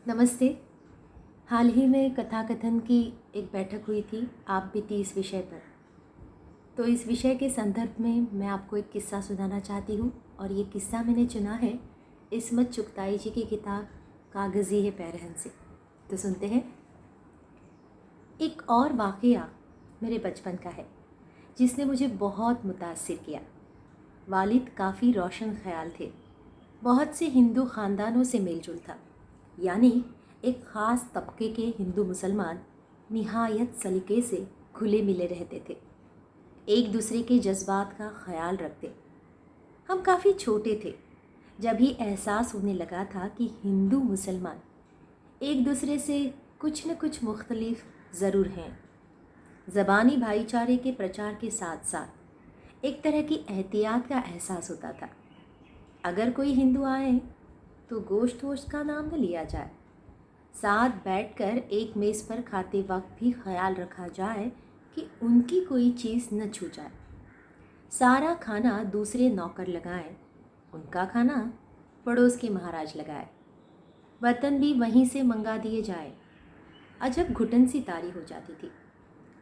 नमस्ते। हाल ही में कथाकथन की एक बैठक हुई थी, आप बीती इस विषय पर। तो इस विषय के संदर्भ में मैं आपको एक किस्सा सुनाना चाहती हूँ और ये किस्सा मैंने चुना है इस्मत चुगताई जी की किताब कागज़ी है पैरहन से। तो सुनते हैं। एक और वाक़या मेरे बचपन का है जिसने मुझे बहुत मुतासिर किया। वालिद काफ़ी रोशन ख़याल थे, बहुत से हिंदू ख़ानदानों से मेलजोल था, यानी एक ख़ास तबके के हिंदू मुसलमान निहायत सलीके से खुले मिले रहते थे, एक दूसरे के जज्बात का ख्याल रखते। हम काफ़ी छोटे थे जब ही एहसास होने लगा था कि हिंदू मुसलमान एक दूसरे से कुछ न कुछ मुख्तलिफ ज़रूर हैं। ज़बानी भाईचारे के प्रचार के साथ साथ एक तरह की एहतियात का एहसास होता था। अगर कोई हिंदू आए तो गोश्त वोश्त का नाम न लिया जाए, साथ बैठकर एक मेज़ पर खाते वक्त भी ख्याल रखा जाए कि उनकी कोई चीज़ न छू जाए। सारा खाना दूसरे नौकर लगाएं, उनका खाना पड़ोस के महाराज लगाए। बर्तन भी वहीं से मंगा दिए जाए। अजब घुटन सी तारी हो जाती थी।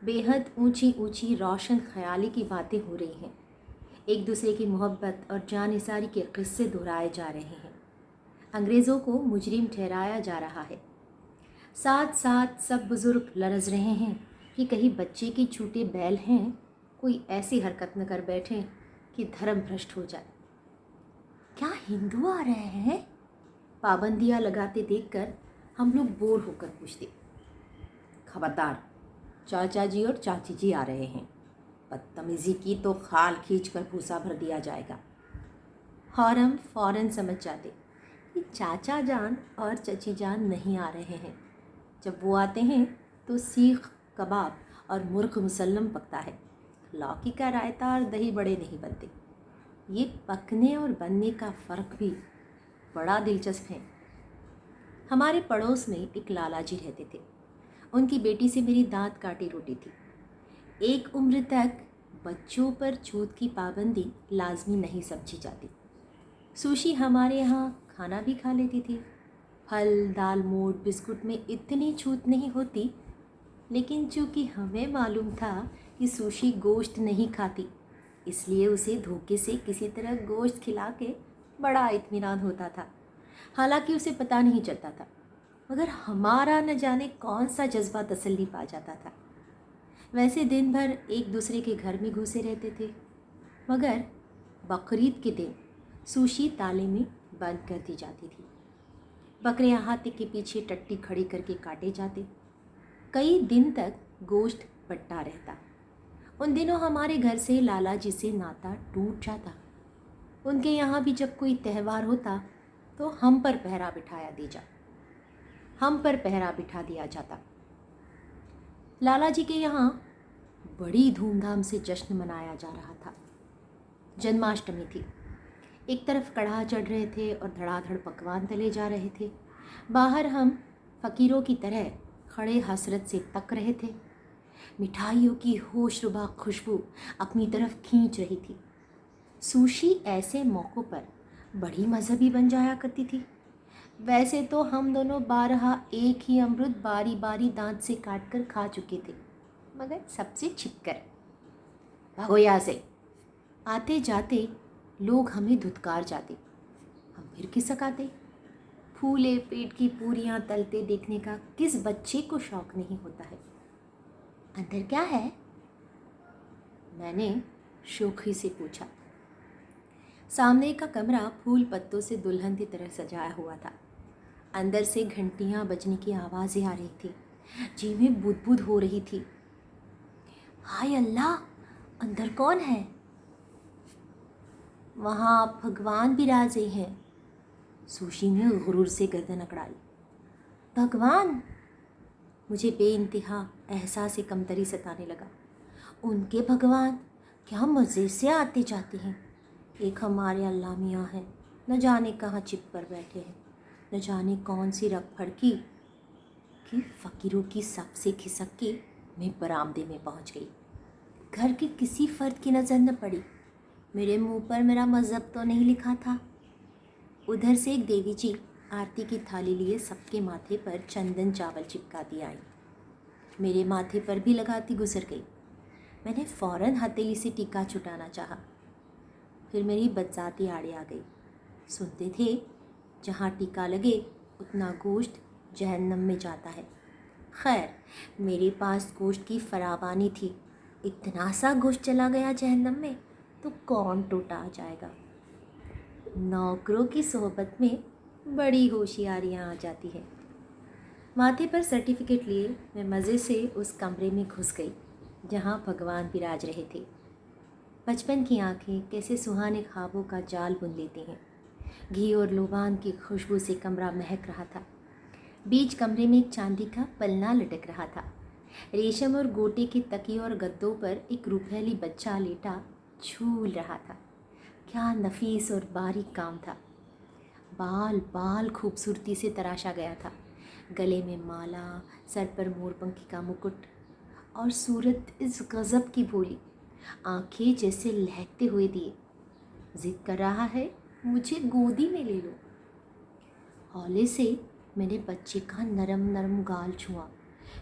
बेहद ऊंची ऊंची रोशन ख्याली की बातें हो रही हैं। एक दूसरे की मोहब्बत और जानिसारी के किस्से दोहराए जा रहे हैं। अंग्रेज़ों को मुजरिम ठहराया जा रहा है। साथ साथ सब बुज़ुर्ग लरज़ रहे हैं कि कहीं बच्चे की छूटे बैल हैं, कोई ऐसी हरकत न कर बैठे कि धर्म भ्रष्ट हो जाए। क्या हिंदू आ रहे हैं? पाबंदियाँ लगाते देखकर हम लोग बोर होकर पूछते। खबरदार, चाचा जी और चाची जी आ रहे हैं, बदतमीज़ी की तो खाल खींच कर भूसा भर दिया जाएगा। और हम फ़ौरन समझ जाते कि चाचा जान और चची जान नहीं आ रहे हैं। जब वो आते हैं तो सीख कबाब और मुर्ग मुसल्लम पकता है, लौकी का रायता और दही बड़े नहीं बनते। ये पकने और बनने का फ़र्क भी बड़ा दिलचस्प है। हमारे पड़ोस में एक लाला जी रहते थे। उनकी बेटी से मेरी दांत काटी रोटी थी। एक उम्र तक बच्चों पर छूत की पाबंदी लाजमी नहीं समझी जाती। सुशी हमारे यहाँ खाना भी खा लेती थी। फल, दाल, मोट, बिस्कुट में इतनी छूत नहीं होती, लेकिन चूँकि हमें मालूम था कि सुशी गोश्त नहीं खाती, इसलिए उसे धोखे से किसी तरह गोश्त खिला के बड़ा इत्मीनान होता था। हालांकि उसे पता नहीं चलता था, मगर हमारा न जाने कौन सा जज्बा तसल्ली पा जाता था। वैसे दिन भर एक दूसरे के घर में घुसे रहते थे, मगर बकरीद के दिन सुशी ताले में बंद कर दी जाती थी। बकरियां हाथी के पीछे टट्टी खड़ी करके काटे जाते। कई दिन तक गोश्त बट्टा रहता। उन दिनों हमारे घर से लाला जी से नाता टूट जाता। उनके यहाँ भी जब कोई त्यौहार होता तो हम पर पहरा बिठा दिया जाता। लाला जी के यहाँ बड़ी धूमधाम से जश्न मनाया जा रहा था। जन्माष्टमी थी। एक तरफ कड़ाह चढ़ रहे थे और धड़ाधड़ पकवान तले जा रहे थे। बाहर हम फ़कीरों की तरह खड़े हसरत से तक रहे थे। मिठाइयों की होशरुबा खुशबू अपनी तरफ खींच रही थी। सुशी ऐसे मौक़ों पर बड़ी मज़हबी बन जाया करती थी। वैसे तो हम दोनों बारहा एक ही अमरुद बारी बारी दांत से काट कर खा चुके थे, मगर सबसे छिपकर। भागो यहाँ से। आते जाते लोग हमें धुतकार जाते, हम फिर खिसकाते। फूले पेट की पूरियां तलते देखने का किस बच्चे को शौक नहीं होता है। अंदर क्या है? मैंने शोखी से पूछा। सामने का कमरा फूल पत्तों से दुल्हन की तरह सजाया हुआ था। अंदर से घंटियां बजने की आवाज़ें आ रही थी, जी में बुदबुद हो रही थी। हाय अल्लाह, अंदर कौन है? वहाँ भगवान बिराजे हैं। सुशी ने गुरूर से गर्दन अकड़ाई। भगवान? मुझे बेइंतहा एहसास कमतरी सताने लगा। उनके भगवान क्या मज़े से आते जाते हैं। एक हमारे अल्लाह मियाँ हैं, न जाने कहाँ छिप कर बैठे हैं, न जाने कौन सी रग फड़की कि फ़कीरों की सब से खिसक के मैं बरामदे में पहुँच गई। घर के किसी फ़र्द की नज़र न पड़ी। मेरे मुंह पर मेरा मज़हब तो नहीं लिखा था। उधर से एक देवी जी आरती की थाली लिए सबके माथे पर चंदन चावल चिपकाती आई। मेरे माथे पर भी लगाती गुजर गई। मैंने फ़ौरन हथेली से टीका छुटाना चाहा, फिर मेरी बदजाती आड़े आ गई। सुनते थे, जहाँ टीका लगे उतना गोश्त जहन्नम में जाता है। खैर, मेरे पास गोश्त की फरावानी थी। इतना सा गोश्त चला गया जहन्नम में तो कौन टूटा आ जाएगा। नौकरों की सोहबत में बड़ी होशियारियाँ आ जाती है। माथे पर सर्टिफिकेट लिए मैं मज़े से उस कमरे में घुस गई जहाँ भगवान विराज रहे थे। बचपन की आंखें कैसे सुहाने ख्वाबों का जाल बुन लेती हैं। घी और लोबान की खुशबू से कमरा महक रहा था। बीच कमरे में एक चांदी का पलना लटक रहा था। रेशम और गोटे के तकिए और गद्दों पर एक रूपहली बच्चा लेटा झूल रहा था। क्या नफीस और बारीक काम था। बाल बाल खूबसूरती से तराशा गया था। गले में माला, सर पर मोरपंखी का मुकुट और सूरत इस गज़ब की भोली। आंखें जैसे लहकते हुए दिए। जिद कर रहा है, मुझे गोदी में ले लो। हौले से मैंने बच्चे का नरम नरम गाल छुआ।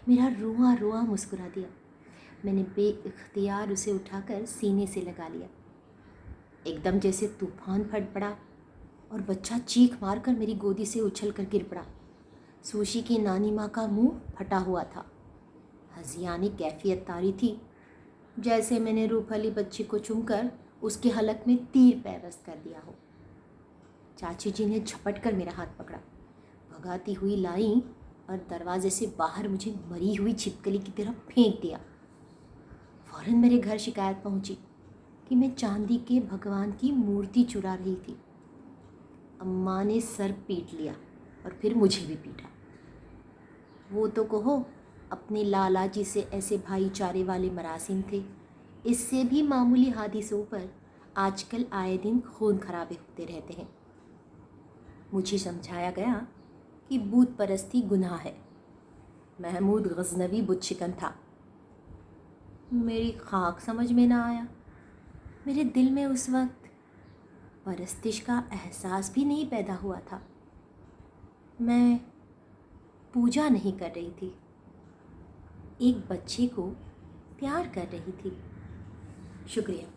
मेरा रोआ रोआ मुस्कुरा दिया। मैंने बेइख्तियार उसे उठाकर सीने से लगा लिया। एकदम जैसे तूफान फट पड़ा और बच्चा चीख मारकर मेरी गोदी से उछल कर गिर पड़ा। सुशी की नानी माँ का मुंह फटा हुआ था। हज़ियानी कैफियत तारी थी, जैसे मैंने रूपहली बच्ची को चूमकर उसके हलक में तीर पैवस्त कर दिया हो। चाची जी ने झपट कर मेरा हाथ पकड़ा, भगाती हुई लाई और दरवाजे से बाहर मुझे मरी हुई छिपकली की तरफ फेंक दिया। फ़ौरन मेरे घर शिकायत पहुंची कि मैं चांदी के भगवान की मूर्ति चुरा रही थी। अम्मा ने सर पीट लिया और फिर मुझे भी पीटा। वो तो कहो, अपने लाला जी से ऐसे भाईचारे वाले मरासिम थे। इससे भी मामूली हादिसों पर आजकल आए दिन खून खराबे होते रहते हैं। मुझे समझाया गया कि बूत परस्ती गुनाह है। महमूद गजनवी बुत शिकन था। मेरी खाक समझ में ना आया। मेरे दिल में उस वक्त परस्तिश का एहसास भी नहीं पैदा हुआ था। मैं पूजा नहीं कर रही थी, एक बच्चे को प्यार कर रही थी। शुक्रिया।